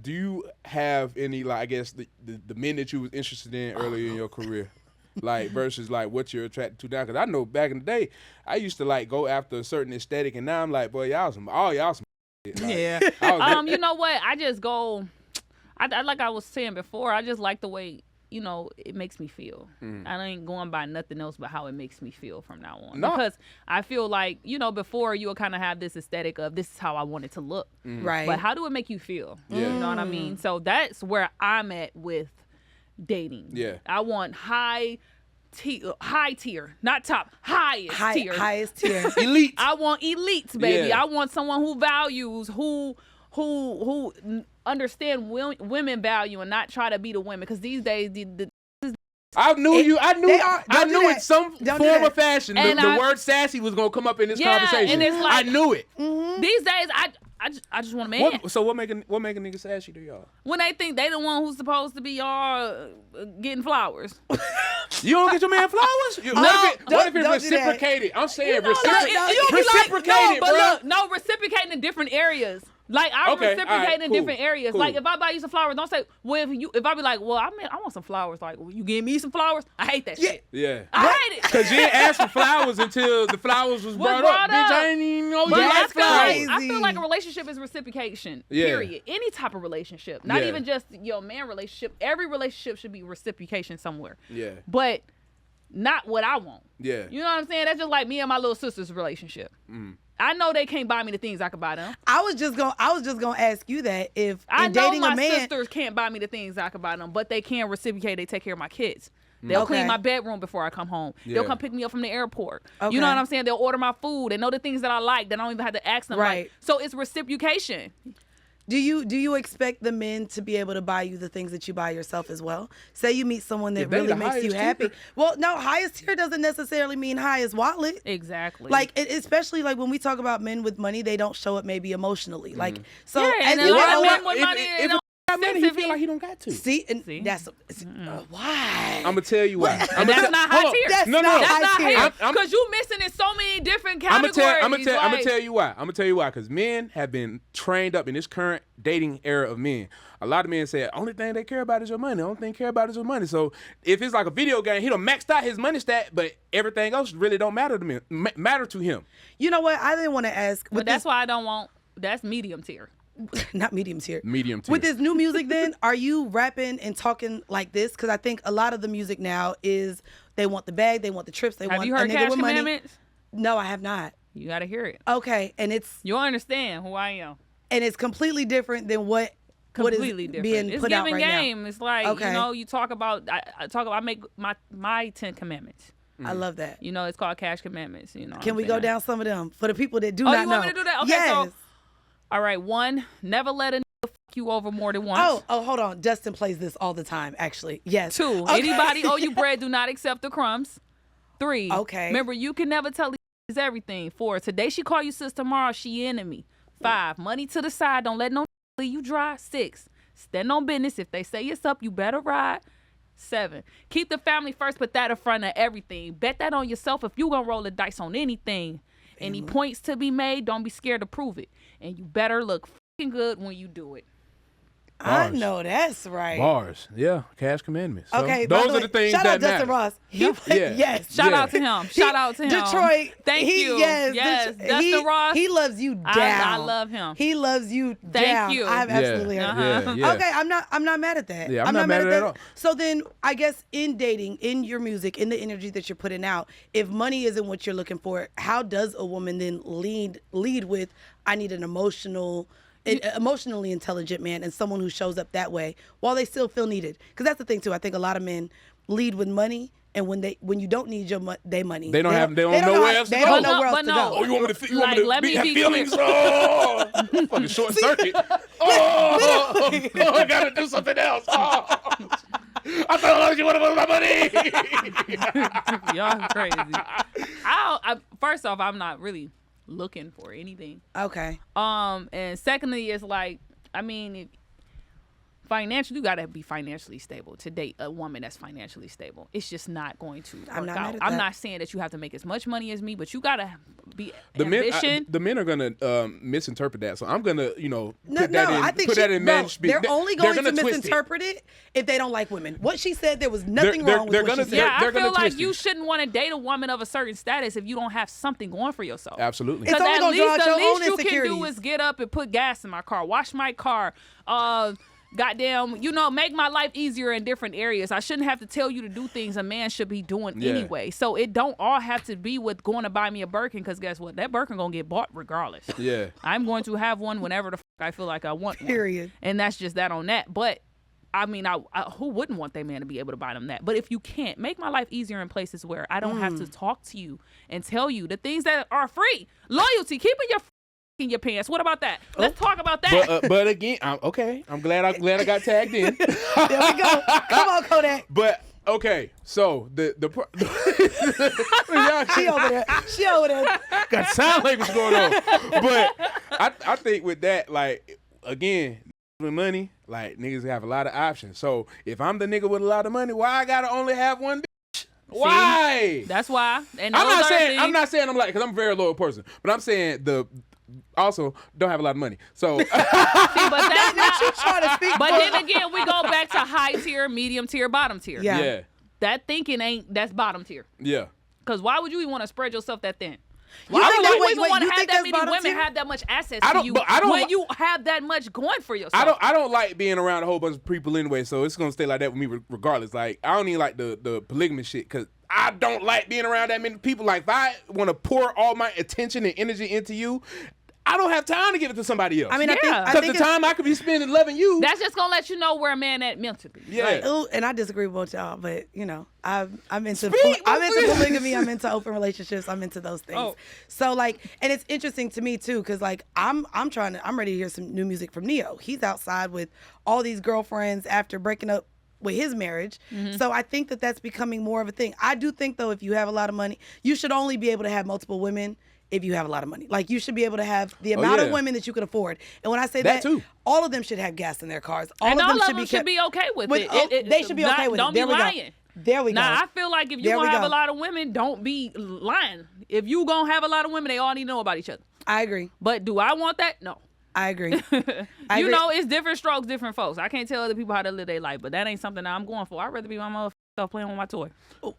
do you have any, like, I guess the men that you was interested in earlier in your career, like versus like what you're attracted to now? Because I know back in the day, I used to like go after a certain aesthetic, and now I'm like, boy, y'all some shit. Like, yeah. You know what? I just go. I like I was saying before. I just like the way it makes me feel. I ain't going by nothing else but how it makes me feel from now on. No. Because I feel like before you would kind of have this aesthetic of this is how I want it to look. Right. But how do it make you feel? Yeah. You know what I mean? So that's where I'm at with dating. Yeah. I want high tier, not top, highest tier. Elite. I want elites, baby. Yeah. I want someone who values, who understand women value and not try to be the women. Because these days, I knew in some Don't form or fashion the word sassy was gonna come up in this conversation. And it's like, I knew it. These days, I just want a man. So what make a nigga sassy to y'all? When they think they the one who's supposed to be y'all getting flowers. You don't get your man flowers? What if it's reciprocated? I'm saying reciprocated, bro. Look, reciprocating in different areas. Like, I reciprocate in different areas. Cool. Like, if I buy you some flowers, don't say, well, if I be like, well, I want some flowers. Like, well, you give me some flowers? I hate that shit. Yeah. I hate it. Because you didn't ask for flowers until the flowers was brought up. Bitch, I ain't even know you like flowers. I feel like a relationship is reciprocation, period. Any type of relationship. Not even just your man relationship. Every relationship should be reciprocation somewhere. Yeah. But not what I want. Yeah. You know what I'm saying? That's just like me and my little sister's relationship. I know they can't buy me the things I could buy them. I was just gonna ask you that if I in know dating my a man, sisters can't buy me the things I could buy them, but they can reciprocate. They take care of my kids. They'll clean my bedroom before I come home. Yeah. They'll come pick me up from the airport. You know what I'm saying? They'll order my food. They know the things that I like. They don't even have to ask them. Right. Like, so it's reciprocation. Do you expect the men to be able to buy you the things that you buy yourself as well? Say you meet someone that really makes you happy. Well, no, highest tier doesn't necessarily mean highest wallet. Exactly. Like, especially like when we talk about men with money, they don't show it maybe emotionally. Like, so and a lot of men with money, he feel like he don't got to. See, that's why. I'm gonna tell you why. That's not high tier. That's not high tier. Because you missing in so many different categories. I'm gonna tell you why. Because men have been trained up in this current dating era of men. A lot of men say, only thing they care about is your money. The only thing they care about is your money. So if it's like a video game, he done maxed out his money stat, but everything else really don't matter to him. You know what? I didn't want to ask. But that's why I don't want. That's medium tier. Not medium tier. Medium tier. With this new music then, are you rapping and talking like this? Because I think a lot of the music now is they want the bag, they want the trips, they want a nigga with money. Have you heard Cash Commandments? No, I have not. You got to hear it. Okay, and you'll understand who I am. And it's completely different than what is being put out right now. It's giving game. It's like, you talk about, I make my 10 commandments. I love that. It's called Cash Commandments. Can we go down some of them for the people that do not know? Oh, you want me to do that? Okay, yes. So, all right, 1, never let a nigga fuck you over more than once. Oh, hold on. Dustin plays this all the time, actually. Yes. 2, anybody owe you bread, do not accept the crumbs. 3, remember, you can never tell these everything. 4, today she call you sis, tomorrow she enemy. 5, money to the side, don't let no leave you dry. 6, stand on business. If they say it's up, you better ride. 7, keep the family first, put that in front of everything. Bet that on yourself if you gonna roll the dice on anything. Any points to be made, don't be scared to prove it. And you better look fucking good when you do it. Bars. I know that's right. Bars, yeah, Cash Commandments. So okay, those are the things that matter. Shout out Dustin Ross. Yes. Shout out to him. Shout out to him. Detroit. Thank you. Yes. Dustin Ross. He loves you down. I love him. He loves you down. Thank you. I've absolutely heard it. Yeah. Okay, I'm not mad at that. Yeah, I'm not mad at that at all. So then, I guess in dating, in your music, in the energy that you're putting out, if money isn't what you're looking for, how does a woman then lead with, I need an emotionally intelligent man and someone who shows up that way while they still feel needed? Because that's the thing too. I think a lot of men lead with money, and when you don't need their money, they don't know where else to go. They don't know where else to go. Oh, you want me to have feelings? Oh, fucking short circuit. I gotta do something else. I thought you wanted my money. Y'all crazy. First off, I'm not really looking for anything. Okay. And secondly, it's like, financially, you gotta be financially stable to date a woman that's financially stable. It's just not going to work out. I'm not saying that you have to make as much money as me, but you gotta be ambition. The men are gonna misinterpret that, so I'm gonna put that in men's speak. They're only going to misinterpret it if they don't like women. What she said, there was nothing wrong with what she said. Yeah, I feel like you shouldn't want to date a woman of a certain status if you don't have something going for yourself. Absolutely. It's only going to draw out your own you insecurities. Can do is get up and put gas in my car, wash my car, goddamn, make my life easier in different areas. I shouldn't have to tell you to do things a man should be doing anyway. So it don't all have to be with going to buy me a Birkin, because guess what? That Birkin gonna get bought regardless. Yeah. I'm going to have one whenever the I feel like I want one. Period. And that's just that on that. But I mean, I who wouldn't want their man to be able to buy them that? But if you can't, make my life easier in places where I don't have to talk to you and tell you the things that are free. Loyalty, keeping your in your pants. What about that? Let's talk about that. But again, I'm glad I got tagged in. There we go. Come on, Kodak. But okay, so She over there. Got sound like what's going on. But I think with that, like, again, with money, like, niggas have a lot of options. So if I'm the nigga with a lot of money, why I gotta only have one bitch? Why? That's why. And I'm not saying I'm like, because I'm a very loyal person, but I'm saying also don't have a lot of money. So See, but that's not you trying to speak. But then again, we go back to high tier, medium tier, bottom tier. Yeah. That thinking that's bottom tier. Yeah. Because why would you even want to spread yourself that thin? Why would you even want to have that many bottom women tier? have that much access to you when you have that much going for yourself? I don't like being around a whole bunch of people anyway, so it's gonna stay like that with me regardless. Like, I don't even like the polygamy shit, because I don't like being around that many people. Like, if I want to pour all my attention and energy into you, I don't have time to give it to somebody else. I mean, I because think the time I could be spending loving you. That's just gonna let you know where a man at mentally. Yeah. Like, ooh, and I disagree with both y'all, but I'm into polygamy. I'm into open relationships. I'm into those things. Oh. So like, and it's interesting to me too, because like I'm ready to hear some new music from Neo. He's outside with all these girlfriends after breaking up with his marriage. Mm-hmm. So I think that that's becoming more of a thing. I do think though, if you have a lot of money, you should only be able to have multiple women. If you have a lot of money, like, you should be able to have the amount of women that you can afford. And when I say that too, all of them should have gas in their cars. All of them should be okay with it. They should be okay with it. Don't be lying. There we go. Now, I feel like if you gonna have a lot of women, don't be lying. If you gonna have a lot of women, they all need to know about each other. I agree. But do I want that? No. I agree. It's different strokes, different folks. I can't tell other people how to live their life, but that ain't something that I'm going for. I'd rather be my motherfucker playing with my toy.